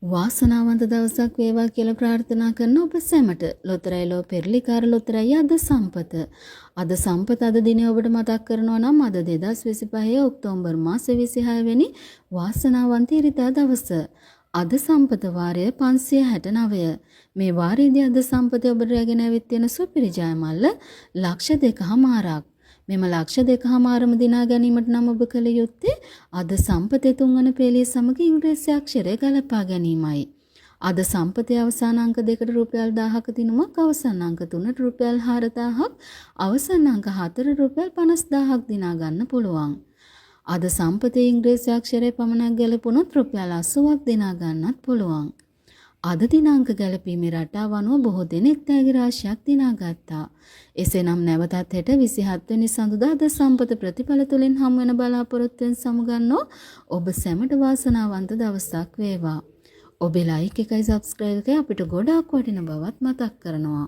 වාසනාවන්ත දවසක් වේවා කියලා ප්‍රාර්ථනා කරන ඔබ සැමට ලොතරැයිලෝ පෙරලිකාර ලොතරැයි අද සම්පත. අද සම්පත අද දිනේ ඔබට මතක් කරනවා නම් අද 2025 ඔක්තෝබර් මාස 26 වෙනි වාසනාවන්ත ඉරිදා දවස. අද සම්පත වාරය 569. මේ වාරයේදී අද සම්පතේ ඔබට රැගෙන ඇවිත් තියෙන සුපිරි ජයමල්ල ලක්ෂ 2මාරක්. මෙම ලක්ෂ 2මාරම දිනා ගැනීමට නම් ඔබ කළ යුත්තේ අද සම්පතේ තුන්වන පේළිය සමග ඉංග්‍රීසි අක්ෂරය ගලපා ගැනීමයි. අද සම්පතේ අවසාන අංක 2ට රුපියල් 1000ක දිනුමක්, අවසාන අංක 3ට රුපියල් 4000ක්, අවසාන අංක 4ට රුපියල් 50000ක් දිනා ගන්න පුළුවන්. අද සම්පතේ ඉංග්‍රීසි අක්ෂරය පමණක් ගැලපුණොත් රුපියල් 80ක් දිනා ගන්නත් පුළුවන්. අද දිනාංක ගැලපීමේ රටාව අනුව බොහෝ දෙනෙක් තෑගි රාශියක් දිනාගත්තා. එසේනම් නැවතත් හෙට 27 වෙනි සඳුදා අද සම්පත ප්‍රතිඵල තුලින් හමු වෙන බලාපොරොත්තුෙන් සමුගන්නෝ ඔබ සැමට වාසනාවන්ත දවසක් වේවා. ඔබේ ලයික් එකයි සබ්ස්ක්‍රයිබ් එකයි අපිට ගොඩාක් වටින බවත් මතක් කරනවා.